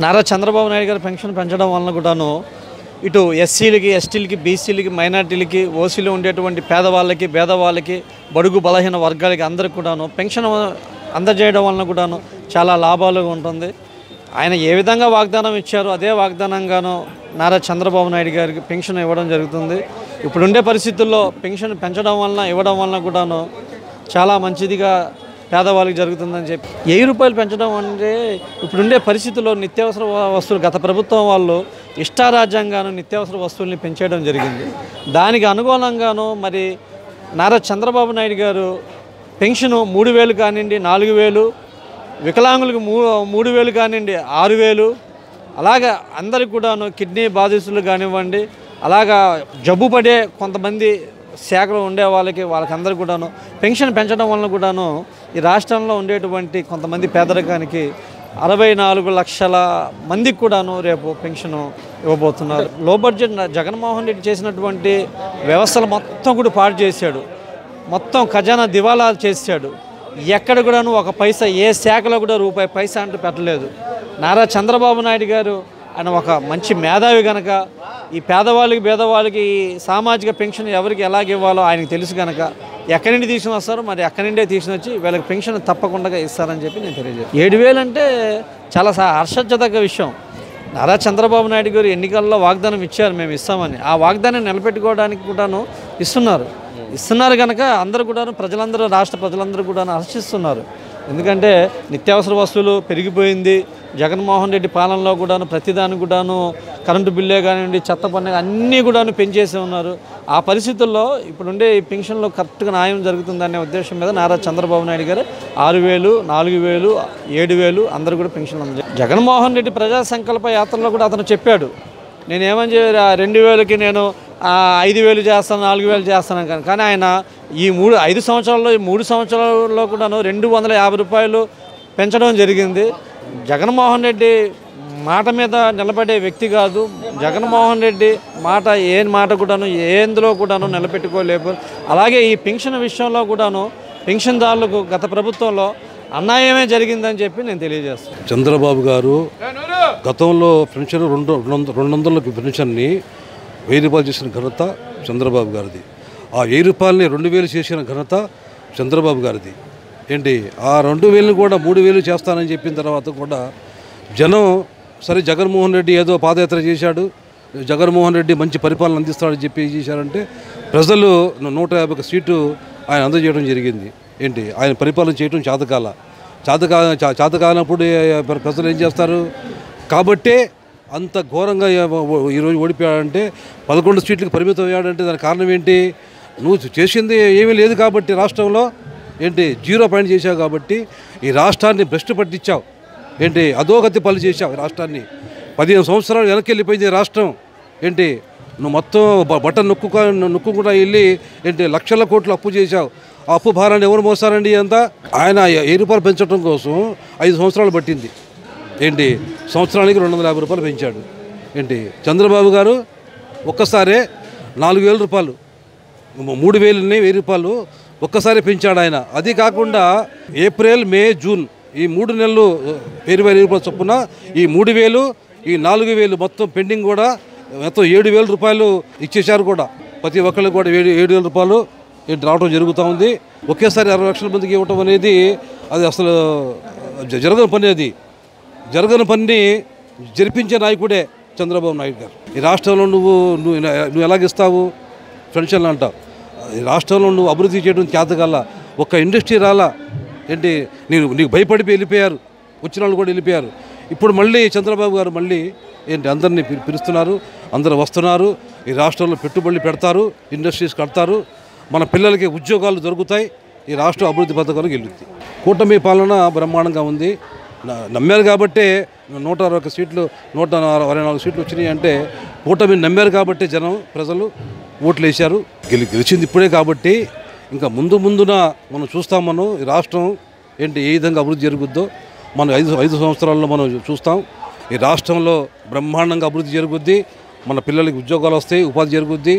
నారా చంద్రబాబు నాయుడు గారు పెన్షన్ పెంచడం వలన కూడాను ఇటు ఎస్సీలకి, ఎస్టీలకి, బీసీలకి, మైనార్టీలకి, ఓసీలో ఉండేటువంటి పేదవాళ్ళకి, భేదవాళ్ళకి, బడుగు బలహీన వర్గాలకి అందరికి కూడాను పెన్షన్ అందజేయడం వలన కూడాను చాలా లాభాలుగా ఉంటుంది. ఆయన ఏ విధంగా వాగ్దానం ఇచ్చారో అదే వాగ్దానంగాను నారా చంద్రబాబు నాయుడు గారికి పెన్షన్ ఇవ్వడం జరుగుతుంది. ఇప్పుడుండే పరిస్థితుల్లో పెన్షన్ పెంచడం వలన ఇవ్వడం వలన కూడాను చాలా మంచిదిగా పేదవాళ్ళకి జరుగుతుందని చెప్పి 1000 రూపాయలు పెంచడం అంటే ఇప్పుడుండే పరిస్థితుల్లో నిత్యావసర వస్తువులు గత ప్రభుత్వం వాళ్ళు ఇష్టారాజ్యంగాను నిత్యావసర వస్తువుల్ని పెంచేయడం జరిగింది. దానికి అనుగుణంగాను మరి నారా చంద్రబాబు నాయుడు గారు పెన్షను 3000 కానివ్వండి, 4000, వికలాంగులకు 3000 కానివ్వండి, 6000, అలాగా అందరికి కూడాను కిడ్నీ బాధితులు కానివ్వండి, అలాగా జబ్బు పడే కొంతమంది శాఖలో ఉండే వాళ్ళకందరికీ కూడాను పెన్షన్ పెంచడం వలన కూడాను ఈ రాష్ట్రంలో ఉండేటువంటి కొంతమంది పేదరికానికి 64 లక్షల మందికి కూడాను రేపు పెన్షను ఇవ్వబోతున్నారు. లో బడ్జెట్ జగన్మోహన్ రెడ్డి చేసినటువంటి వ్యవస్థలు మొత్తం కూడా పాడు చేశాడు. మొత్తం ఖజానా దివాలా చేశాడు. ఎక్కడ కూడాను ఒక పైసా ఏ శాఖలో కూడా రూపాయి పైసా అంటూ పెట్టలేదు. నారా చంద్రబాబు నాయుడు గారు ఆయన ఒక మంచి మేధావి కనుక ఈ పేదవాళ్ళకి, భేదవాళ్ళకి సామాజిక పెన్షన్ ఎవరికి ఎలాగ ఇవ్వాలో ఆయనకు తెలుసు కనుక ఎక్కడి నుండి తీసుకుని వస్తారో మరి ఎక్కడి నుండే తీసుకుని వచ్చి వీళ్ళకి పెన్షన్ తప్పకుండా ఇస్తారని చెప్పి నేను తెలియజేస్తాను. 7000 అంటే చాలా హర్షించదగ్గ విషయం. నారా చంద్రబాబు నాయుడు గారు ఎన్నికల్లో వాగ్దానం ఇచ్చారు, మేము ఇస్తామని. ఆ వాగ్దానం నిలబెట్టుకోవడానికి కూడాను ఇస్తున్నారు కనుక అందరూ కూడాను ప్రజలందరూ, రాష్ట్ర ప్రజలందరూ కూడాను హర్షిస్తున్నారు. ఎందుకంటే నిత్యావసర వస్తువులు పెరిగిపోయింది. జగన్మోహన్ రెడ్డి పాలనలో కూడాను ప్రతిదానికి కూడాను కరెంటు బిల్లే కానివ్వండి, చెత్త పన్ను అన్నీ కూడాను పెంచేసి ఉన్నారు. ఆ పరిస్థితుల్లో ఇప్పుడుండే ఈ పెన్షన్లో కరెక్ట్గా న్యాయం జరుగుతుందనే ఉద్దేశం మీద నారా చంద్రబాబు నాయుడు గారు 6000, 4000, 7000 అందరూ కూడా పెన్షన్లు అందజేయాలి. జగన్మోహన్ రెడ్డి ప్రజా సంకల్ప యాత్రలో కూడా అతను చెప్పాడు, నేనేమని 2000కి నేను 5000 చేస్తాను, 4000 చేస్తాను. కానీ ఆయన ఈ 5 సంవత్సరాల్లో, ఈ 3 సంవత్సరాల్లో కూడాను 250 రూపాయలు పెంచడం జరిగింది. జగన్మోహన్ రెడ్డి మాట మీద నిలబడే వ్యక్తి కాదు. జగన్మోహన్ రెడ్డి మాట కూడాను ఏందులో కూడాను నిలబెట్టుకోలేవు. అలాగే ఈ పెన్షన్ విషయంలో కూడాను పెన్షన్దారులకు గత ప్రభుత్వంలో అన్యాయమే జరిగిందని చెప్పి నేను తెలియజేస్తాను. చంద్రబాబు గారు గతంలో పెన్షన్ 200 పెన్షన్ని 1000 రూపాయలు చేసిన ఘనత చంద్రబాబు గారిది. ఆ 1000 రూపాయలని 2000 చేసిన ఘనత చంద్రబాబు గారిది. ఏంటి ఆ 2000ని కూడా 3000 చేస్తానని చెప్పిన తర్వాత కూడా జనం సరే జగన్మోహన్ రెడ్డి ఏదో పాదయాత్ర చేశాడు, జగన్మోహన్ రెడ్డి మంచి పరిపాలన అందిస్తాడని చెప్పి చేశారంటే ప్రజలు 151 సీటు ఆయన అందజేయడం జరిగింది. ఏంటి ఆయన పరిపాలన చేయడం చేతకానప్పుడు ప్రజలు ఏం చేస్తారు? కాబట్టే అంత ఘోరంగా ఈరోజు ఓడిపోయాడంటే 11 సీట్లకు పరిమితం అయ్యాడంటే దానికి కారణం ఏంటి? నువ్వు చేసింది ఏమీ లేదు కాబట్టి రాష్ట్రంలో ఏంటి 0 పాయింట్ చేశావు కాబట్టి ఈ రాష్ట్రాన్ని భ్రష్టు పట్టించావు. ఏంటి అధోగతి పలు చేశావు. రాష్ట్రాన్ని 15 సంవత్సరాలు వెనక్కి వెళ్ళిపోయింది రాష్ట్రం. ఏంటి నువ్వు మొత్తం బట్టను నొక్కుకుండా వెళ్ళి ఏంటి లక్షల కోట్లు అప్పు చేశావు. ఆ అప్పు భారాన్ని ఎవరు మోస్తారండి? అంతా ఆయన 1000 రూపాయలు పెంచడం కోసం 5 సంవత్సరాలు పట్టింది. ఏంటి సంవత్సరానికి 250 రూపాయలు పెంచాడు. ఏంటి చంద్రబాబు గారు ఒక్కసారే 4000 రూపాయలు, 3000ని 1000 రూపాయలు ఒక్కసారి పెంచాడు ఆయన. అది కాకుండా ఏప్రిల్, మే, జూన్ ఈ 3 నెలలు 1000 రూపాయలు చొప్పున ఈ 3000, ఈ 4000 మొత్తం పెండింగ్ కూడా మొత్తం 7000 రూపాయలు ఇచ్చేశారు. కూడా ప్రతి ఒక్కరికి కూడా 7000 రూపాయలు రావడం జరుగుతూ ఉంది. ఒకేసారి 60 లక్షల మందికి ఇవ్వటం అనేది అది అసలు జరగని పని. అది జరగని పని జరిపించే నాయకుడే చంద్రబాబు నాయుడు గారు. ఈ రాష్ట్రంలో నువ్వు ఎలాగిస్తావు పెన్షన్లు అంటావు? ఈ రాష్ట్రంలో నువ్వు అభివృద్ధి చేయడం చేతగల ఒక్క ఇండస్ట్రీ రాలా. ఏంటి నీకు భయపడి వెళ్ళిపోయారు, వచ్చిన వాళ్ళు కూడా వెళ్ళిపోయారు. ఇప్పుడు మళ్ళీ చంద్రబాబు గారు మళ్ళీ ఏంటి అందరినీ పిలుస్తున్నారు, అందరూ వస్తున్నారు. ఈ రాష్ట్రంలో పెట్టుబడులు పెడతారు, ఇండస్ట్రీస్ కడతారు, మన పిల్లలకి ఉద్యోగాలు దొరుకుతాయి, ఈ రాష్ట్రం అభివృద్ధి పథకాలు గెలుస్తాయి. కూటమి పాలన బ్రహ్మాండంగా ఉంది. నమ్మారు కాబట్టే 160 సీట్లు 124 సీట్లు వచ్చినాయి. అంటే కూటమి నమ్మారు కాబట్టి ప్రజలు ఓట్లు వేశారు. గెలిచింది ఇప్పుడే కాబట్టి ఇంకా ముందున మనం చూస్తాం. మనం ఈ రాష్ట్రం ఏంటి ఏ విధంగా అభివృద్ధి జరుగుద్దో మనం 5 సంవత్సరాల్లో మనం చూస్తాం. ఈ రాష్ట్రంలో బ్రహ్మాండంగా అభివృద్ధి జరుగుద్ది, మన పిల్లలకి ఉద్యోగాలు వస్తాయి, ఉపాధి జరుగుద్ది.